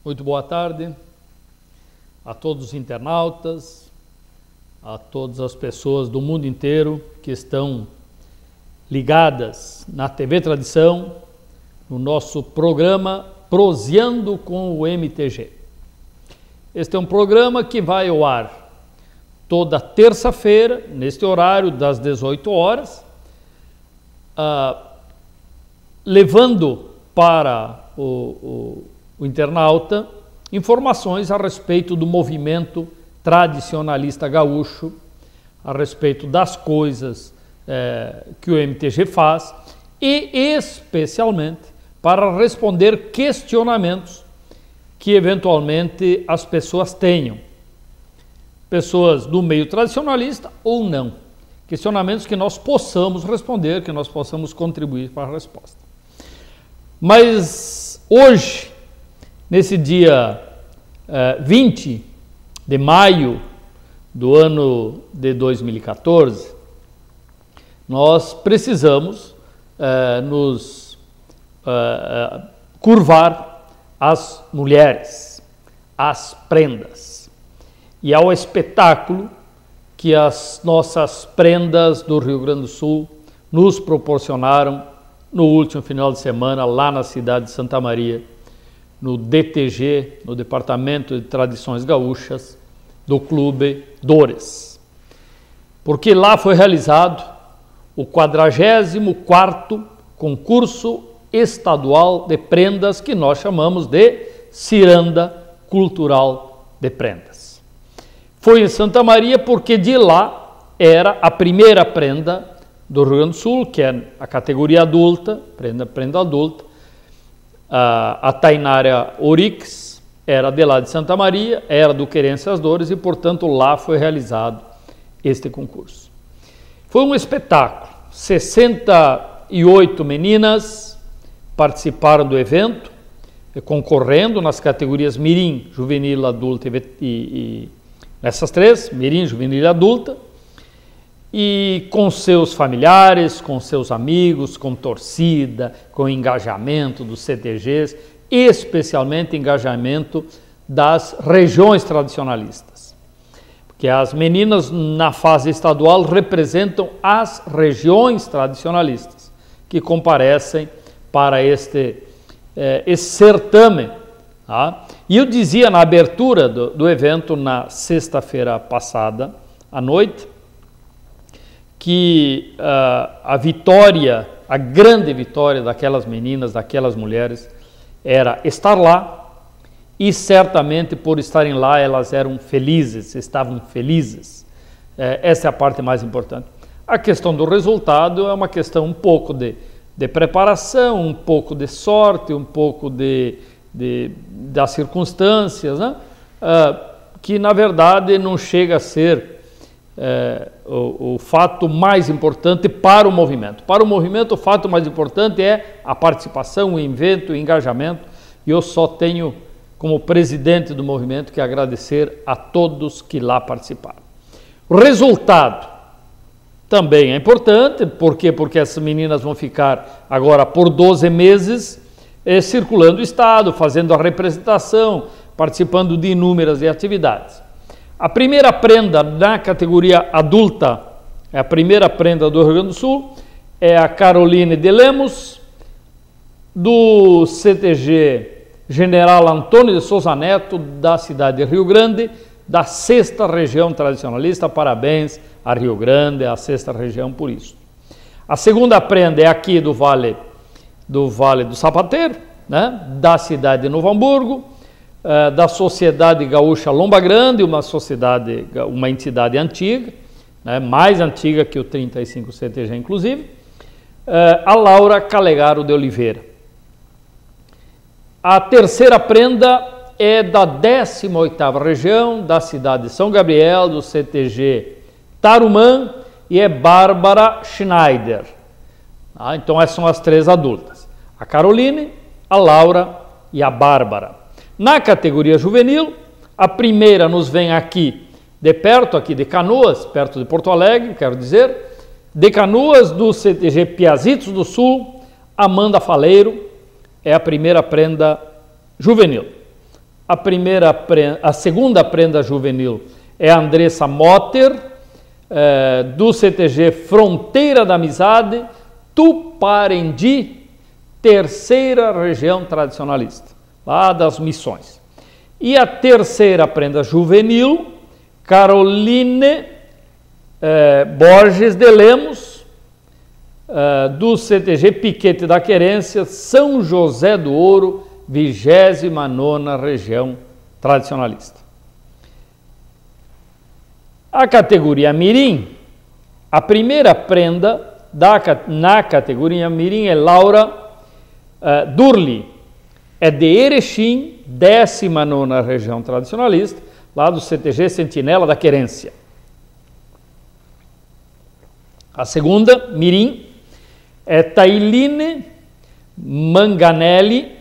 Muito boa tarde a todos os internautas, a todas as pessoas do mundo inteiro que estão ligadas na TV Tradição, no nosso programa Proseando com o MTG. Este é um programa que vai ao ar toda terça-feira, neste horário das 18 horas, levando para o internauta informações a respeito do movimento tradicionalista gaúcho, a respeito das coisas que o MTG faz e especialmente para responder questionamentos que eventualmente as pessoas tenham, pessoas do meio tradicionalista ou não, questionamentos que nós possamos responder, que nós possamos contribuir para a resposta. Mas hoje, nesse dia 20 de maio do ano de 2014, nós precisamos nos curvar às mulheres, às prendas e ao espetáculo que as nossas prendas do Rio Grande do Sul nos proporcionaram no último final de semana lá na cidade de Santa Maria, no DTG, no Departamento de Tradições Gaúchas do Clube Dores. Porque lá foi realizado o 44º concurso estadual de prendas que nós chamamos de Ciranda Cultural de Prendas. Foi em Santa Maria porque de lá era a primeira prenda do Rio Grande do Sul, que é a categoria adulta, prenda adulta. A Tainária Orix era de lá de Santa Maria, era do Querências Dores e, portanto, lá foi realizado este concurso. Foi um espetáculo. 68 meninas participaram do evento, concorrendo nas categorias Mirim, Juvenil, Adulta e essas três, Mirim, Juvenil e Adulta, e com seus familiares, com seus amigos, com torcida, com engajamento dos CTGs, especialmente engajamento das regiões tradicionalistas. Porque as meninas na fase estadual representam as regiões tradicionalistas que comparecem para esse certame. Tá? E eu dizia na abertura do evento, na sexta-feira passada, à noite, que a vitória, a grande vitória daquelas meninas, daquelas mulheres, era estar lá e certamente por estarem lá elas eram felizes, estavam felizes. Essa é a parte mais importante. A questão do resultado é uma questão um pouco de preparação, um pouco de sorte, um pouco das circunstâncias, né? Que na verdade não chega a ser o fato mais importante para o movimento. Para o movimento, o fato mais importante é a participação, o evento, o engajamento, e eu só tenho, como presidente do movimento, que agradecer a todos que lá participaram. O resultado também é importante, por quê? Porque essas meninas vão ficar agora por 12 meses circulando o estado, fazendo a representação, participando de inúmeras atividades. A primeira prenda na categoria adulta, é a primeira prenda do Rio Grande do Sul, é a Caroline de Lemos, do CTG General Antônio de Souza Neto, da cidade de Rio Grande, da 6ª região tradicionalista. Parabéns a Rio Grande, a 6ª região por isso. A segunda prenda é aqui do Vale do Sapateiro, né, da cidade de Novo Hamburgo, da Sociedade Gaúcha Lomba Grande, uma entidade antiga, né, mais antiga que o 35 CTG inclusive, a Laura Calegaro de Oliveira. A terceira prenda é da 18ª região, da cidade de São Gabriel, do CTG Tarumã, e é Bárbara Schneider. Então essas são as três adultas, a Caroline, a Laura e a Bárbara. Na categoria juvenil, a primeira nos vem aqui de perto, aqui de Canoas, perto de Porto Alegre, quero dizer, de Canoas, do CTG Piazitos do Sul, Amanda Faleiro, é a primeira prenda juvenil. a segunda prenda juvenil é a Andressa Motter, do CTG Fronteira da Amizade, Tuparendi, terceira região tradicionalista, lá das Missões. E a terceira prenda juvenil, Caroline Borges de Lemos, do CTG Piquete da Querência, São José do Ouro, 29ª região tradicionalista. A categoria Mirim, a primeira prenda na categoria Mirim é Laura Durli, é de Erechim, 19ª região tradicionalista, lá do CTG Sentinela da Querência. A segunda, Mirim, é Tailine Manganelli,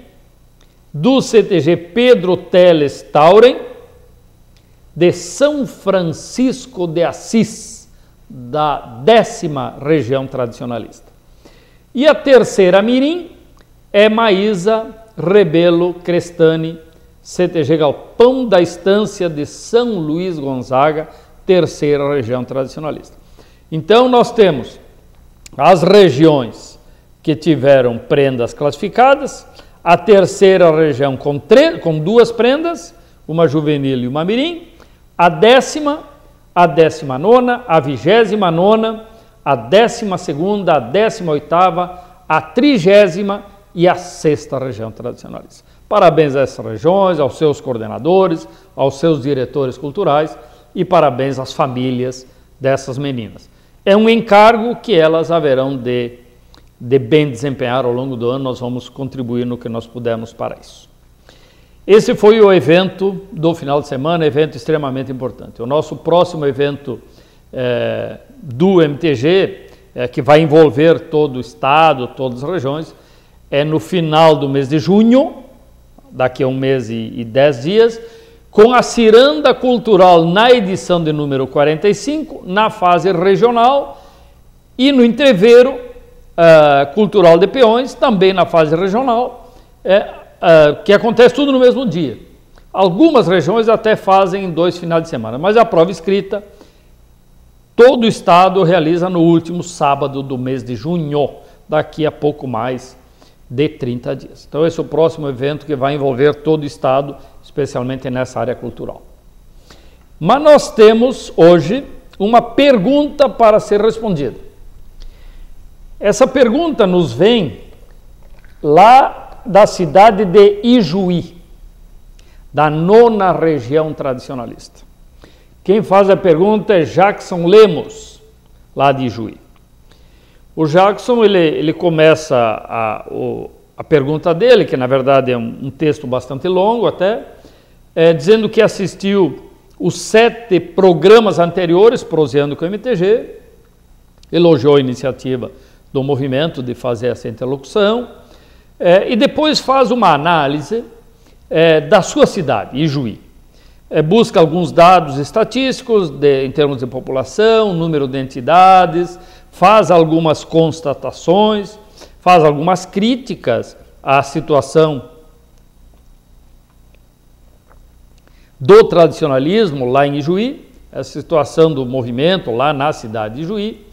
do CTG Pedro Teles Tauren, de São Francisco de Assis, da 10ª região tradicionalista. E a terceira Mirim é Maísa Rebelo Crestani, CTG Galpão da Estância de São Luís Gonzaga, terceira região tradicionalista. Então nós temos as regiões que tiveram prendas classificadas, a terceira região com 2 prendas, uma juvenil e uma mirim, a 10ª, a 19ª, a 29ª, a 12ª, a 18ª, a 30ª e a 6ª região tradicionalista. Parabéns a essas regiões, aos seus coordenadores, aos seus diretores culturais e parabéns às famílias dessas meninas. É um encargo que elas haverão de bem desempenhar ao longo do ano, nós vamos contribuir no que nós pudermos para isso. Esse foi o evento do final de semana, evento extremamente importante. O nosso próximo evento do MTG, que vai envolver todo o estado, todas as regiões, é no final do mês de junho, daqui a 1 mês e 10 dias, com a Ciranda Cultural na edição de número 45, na fase regional, e no entreveiro cultural de Peões, também na fase regional, que acontece tudo no mesmo dia. Algumas regiões até fazem em 2 finais de semana, mas a prova escrita, todo o estado realiza no último sábado do mês de junho, daqui a pouco mais de 30 dias. Então esse é o próximo evento que vai envolver todo o estado, especialmente nessa área cultural. Mas nós temos hoje uma pergunta para ser respondida. Essa pergunta nos vem lá da cidade de Ijuí, da 9ª região tradicionalista. Quem faz a pergunta é Jackson Lemos, lá de Ijuí. O Jackson, ele começa a pergunta dele, que na verdade é um texto bastante longo até, dizendo que assistiu os 7 programas anteriores, proseando com o MTG, elogiou a iniciativa do movimento de fazer essa interlocução, e depois faz uma análise da sua cidade, Ijuí. Busca alguns dados estatísticos em termos de população, número de entidades, faz algumas constatações, faz algumas críticas à situação do tradicionalismo lá em Ijuí, a situação do movimento lá na cidade de Ijuí,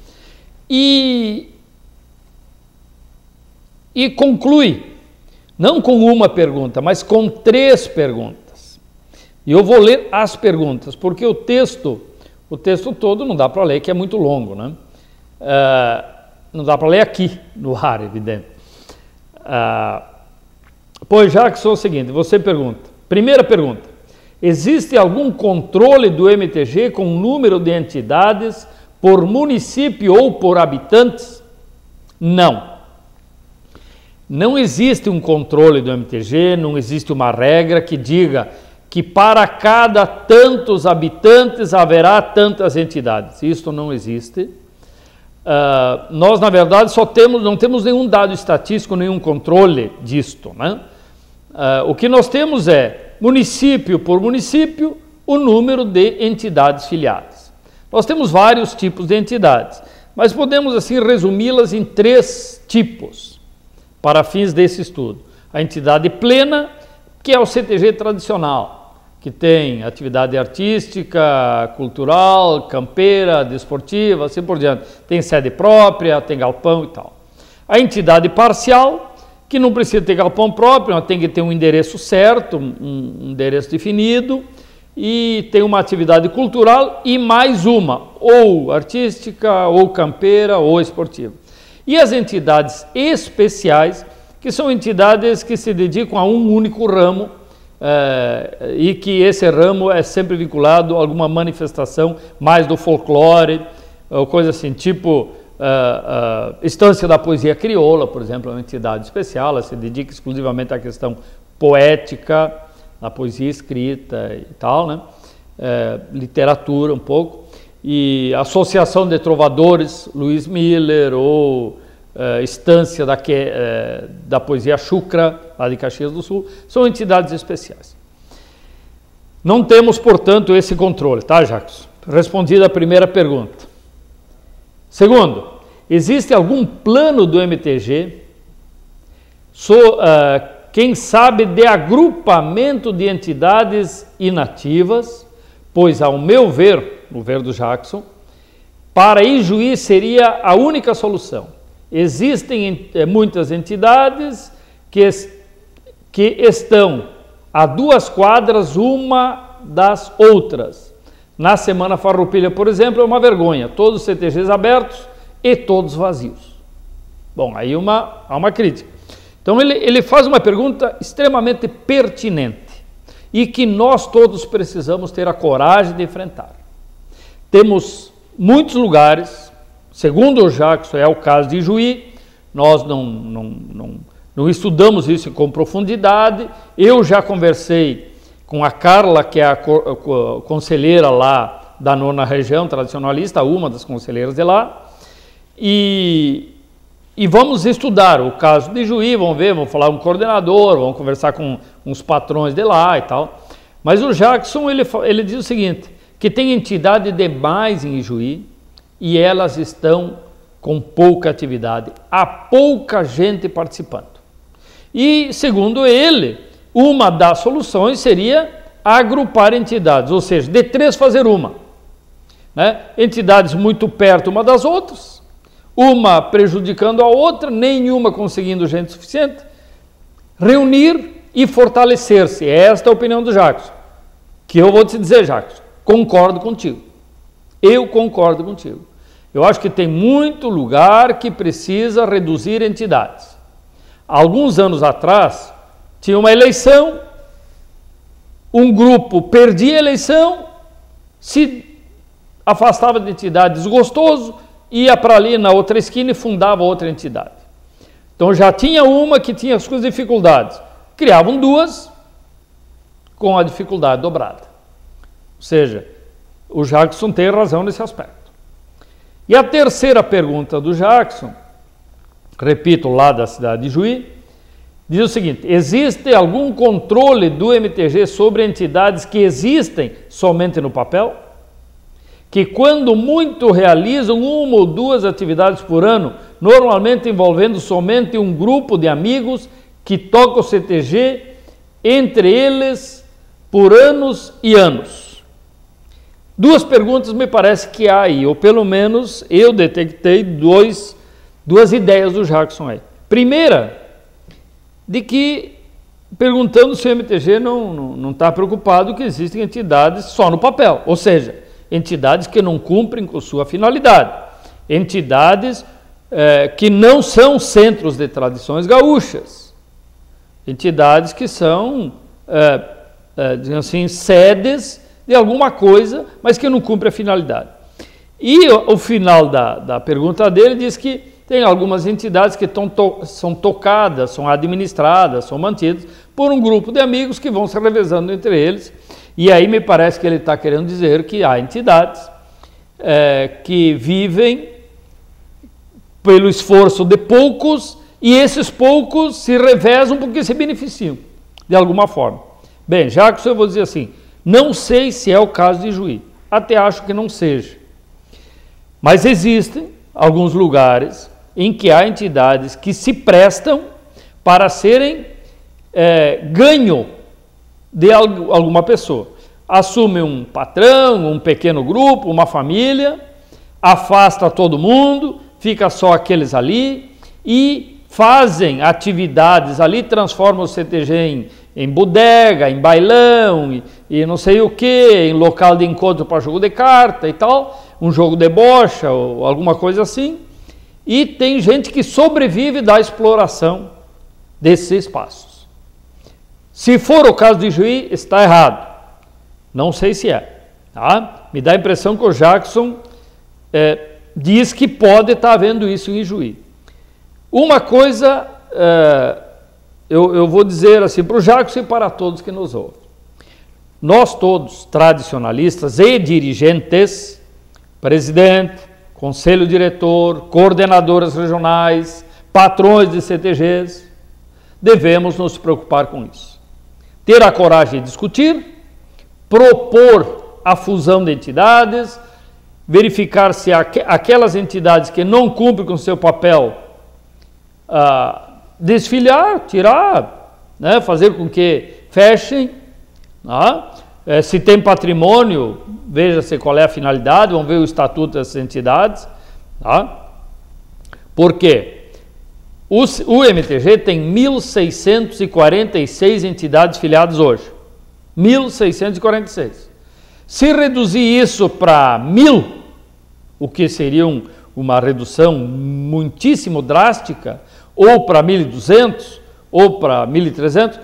e conclui, não com uma pergunta, mas com 3 perguntas. E eu vou ler as perguntas, porque o texto todo não dá para ler, que é muito longo, né? Não dá para ler aqui no ar, evidente. Pois já que sou o seguinte, você pergunta, primeira pergunta, existe algum controle do MTG com número de entidades por município ou por habitantes? Não. Não existe um controle do MTG, não existe uma regra que diga que para cada tantos habitantes haverá tantas entidades. Isso não existe. Nós, na verdade, não temos nenhum dado estatístico, nenhum controle disto, né? O que nós temos é, município por município, o número de entidades filiadas. Nós temos vários tipos de entidades, mas podemos assim resumi-las em 3 tipos, para fins desse estudo. A entidade plena que é o CTG tradicional, que tem atividade artística, cultural, campeira, desportiva, assim por diante. Tem sede própria, tem galpão e tal. A entidade parcial, que não precisa ter galpão próprio, mas tem que ter um endereço certo, um endereço definido, e tem uma atividade cultural e mais uma, ou artística, ou campeira, ou esportiva. E as entidades especiais, que são entidades que se dedicam a um único ramo, e que esse ramo é sempre vinculado a alguma manifestação mais do folclore, ou coisa assim, tipo Estância da Poesia Crioula, por exemplo, é uma entidade especial, ela se dedica exclusivamente à questão poética, na poesia escrita e tal, né? Literatura um pouco, e Associação de Trovadores Luiz Miller, ou Estância da Poesia Chucra, lá de Caxias do Sul, são entidades especiais. Não temos, portanto, esse controle, tá, Jacques? Respondida a primeira pergunta. Segundo, existe algum plano do MTG, quem sabe, de agrupamento de entidades inativas, pois, ao meu ver, no ver do Jackson, para Ijuí seria a única solução. Existem muitas entidades que estão a 2 quadras uma das outras. Na Semana Farroupilha, por exemplo, é uma vergonha, todos os CTGs abertos e todos vazios. Bom, aí há uma crítica. Então ele faz uma pergunta extremamente pertinente e que nós todos precisamos ter a coragem de enfrentar. Temos muitos lugares, segundo o Jackson, é o caso de Ijuí, nós não estudamos isso com profundidade. Eu já conversei com a Carla, que é a conselheira lá da 9ª Região Tradicionalista, uma das conselheiras de lá, e vamos estudar o caso de Ijuí, vamos ver, vamos falar com o coordenador, vamos conversar com uns patrões de lá e tal. Mas o Jackson, ele diz o seguinte, que tem entidade demais em Ijuí e elas estão com pouca atividade, há pouca gente participando. E, segundo ele, uma das soluções seria agrupar entidades, ou seja, de 3 fazer uma, né? Entidades muito perto uma das outras, uma prejudicando a outra, nenhuma conseguindo gente suficiente, reunir e fortalecer-se. Esta é a opinião do Jackson, que eu vou te dizer, Jackson, concordo contigo. Eu concordo contigo. Eu acho que tem muito lugar que precisa reduzir entidades. Alguns anos atrás, tinha uma eleição, um grupo perdia a eleição, se afastava de entidade desgostoso, ia para ali na outra esquina e fundava outra entidade. Então já tinha uma que tinha as suas dificuldades. Criavam 2 com a dificuldade dobrada. Ou seja, o Jackson tem razão nesse aspecto. E a terceira pergunta do Jackson, repito, lá da cidade de Juí, diz o seguinte: existe algum controle do MTG sobre entidades que existem somente no papel? Que quando muito realizam 1 ou 2 atividades por ano, normalmente envolvendo somente um grupo de amigos que toca o CTG, entre eles por anos e anos. 2 perguntas me parece que há aí, ou pelo menos eu detectei 2 ideias do Jackson aí. Primeira, de que perguntando se o MTG não está preocupado que existem entidades só no papel, ou seja, entidades que não cumprem com sua finalidade, entidades que não são centros de tradições gaúchas, entidades que são, digamos assim, sedes de alguma coisa, mas que não cumpre a finalidade. E o final da pergunta dele diz que tem algumas entidades que são tocadas, são administradas, são mantidas por um grupo de amigos que vão se revezando entre eles. E aí me parece que ele está querendo dizer que há entidades que vivem pelo esforço de poucos e esses poucos se revezam porque se beneficiam de alguma forma. Bem, Jackson, eu vou dizer assim, não sei se é o caso de Juí, até acho que não seja. Mas existem alguns lugares em que há entidades que se prestam para serem ganho de alguma pessoa. Assume um patrão, um pequeno grupo, uma família, afasta todo mundo, fica só aqueles ali e fazem atividades ali, transformam o CTG em bodega, em bailão e não sei o que, em local de encontro para jogo de carta e tal, um jogo de bocha ou alguma coisa assim. E tem gente que sobrevive da exploração desses espaços. Se for o caso de Juí, está errado. Não sei se é. Tá? Me dá a impressão que o Jackson diz que pode estar havendo isso em Juí. Uma coisa eu vou dizer assim para o Jackson e para todos que nos ouvem. Nós todos, tradicionalistas e dirigentes, presidente, conselho diretor, coordenadoras regionais, patrões de CTGs, devemos nos preocupar com isso. Ter a coragem de discutir, propor a fusão de entidades, verificar se aquelas entidades que não cumprem com seu papel, desfiliar, tirar, né, fazer com que fechem. Se tem patrimônio, veja-se qual é a finalidade, vamos ver o estatuto dessas entidades. Por quê? O MTG tem 1.646 entidades filiadas hoje. 1.646. Se reduzir isso para 1.000, o que seria uma redução muitíssimo drástica, ou para 1.200, ou para 1.300,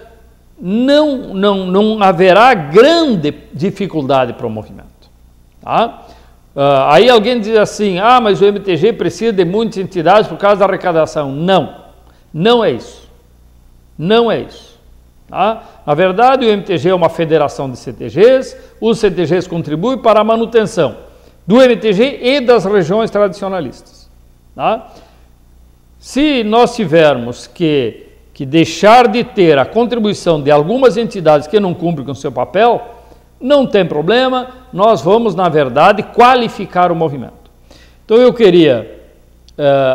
não haverá grande dificuldade para o movimento. Tá? Aí alguém diz assim, mas o MTG precisa de muitas entidades por causa da arrecadação. Não é isso. Não é isso. Tá? Na verdade, o MTG é uma federação de CTGs, os CTGs contribuem para a manutenção do MTG e das regiões tradicionalistas. Tá? Se nós tivermos que deixar de ter a contribuição de algumas entidades que não cumprem com o seu papel, não tem problema, nós vamos, na verdade, qualificar o movimento. Então eu queria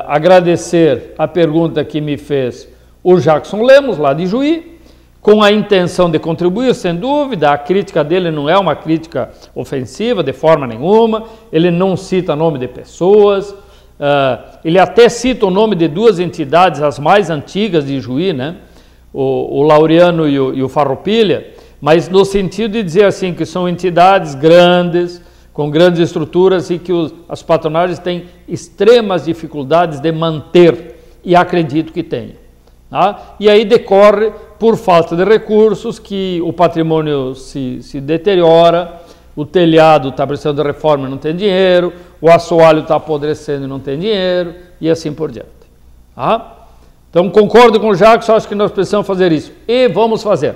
agradecer a pergunta que me fez o Jackson Lemos, lá de Juí, com a intenção de contribuir, sem dúvida. A crítica dele não é uma crítica ofensiva, de forma nenhuma, ele não cita nome de pessoas, ele até cita o nome de duas entidades, as mais antigas de Juí, né? o Laureano e o Farroupilha, mas no sentido de dizer assim, que são entidades grandes, com grandes estruturas e que as patronagens têm extremas dificuldades de manter, e acredito que tenham. Tá? E aí decorre, por falta de recursos, que o patrimônio se deteriora, o telhado está precisando de reforma e não tem dinheiro, o assoalho está apodrecendo e não tem dinheiro, e assim por diante. Tá? Então, concordo com o Jacques, acho que nós precisamos fazer isso. E vamos fazer.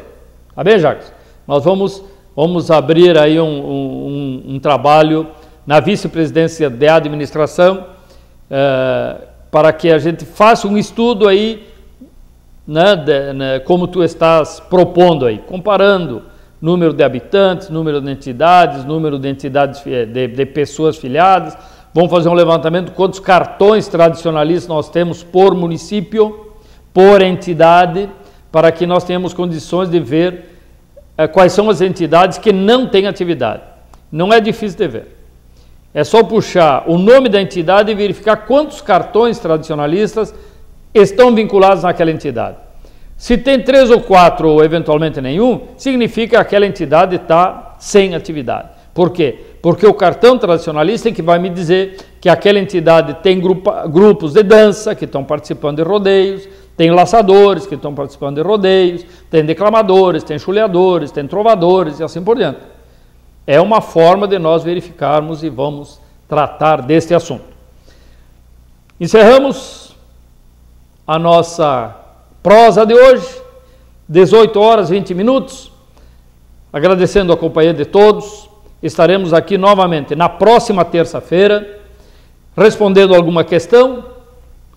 Tá bem, Jacques? Nós vamos abrir aí um trabalho na vice-presidência de administração para que a gente faça um estudo aí, como tu estás propondo aí, comparando número de habitantes, número de entidades de pessoas filiadas. Vamos fazer um levantamento de quantos cartões tradicionalistas nós temos por município, por entidade, para que nós tenhamos condições de ver quais são as entidades que não têm atividade. Não é difícil de ver. É só puxar o nome da entidade e verificar quantos cartões tradicionalistas estão vinculados naquela entidade. Se tem 3 ou 4 ou eventualmente nenhum, significa que aquela entidade está sem atividade. Por quê? Porque o cartão tradicionalista é que vai me dizer que aquela entidade tem grupos de dança que estão participando de rodeios, tem laçadores que estão participando de rodeios, tem declamadores, tem chuleadores, tem trovadores e assim por diante. É uma forma de nós verificarmos e vamos tratar deste assunto. Encerramos a nossa prosa de hoje, 18 horas 20 minutos, agradecendo a companhia de todos. Estaremos aqui novamente na próxima terça-feira, respondendo alguma questão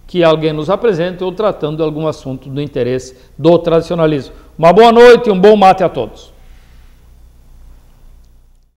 que alguém nos apresente ou tratando de algum assunto do interesse do tradicionalismo. Uma boa noite e um bom mate a todos.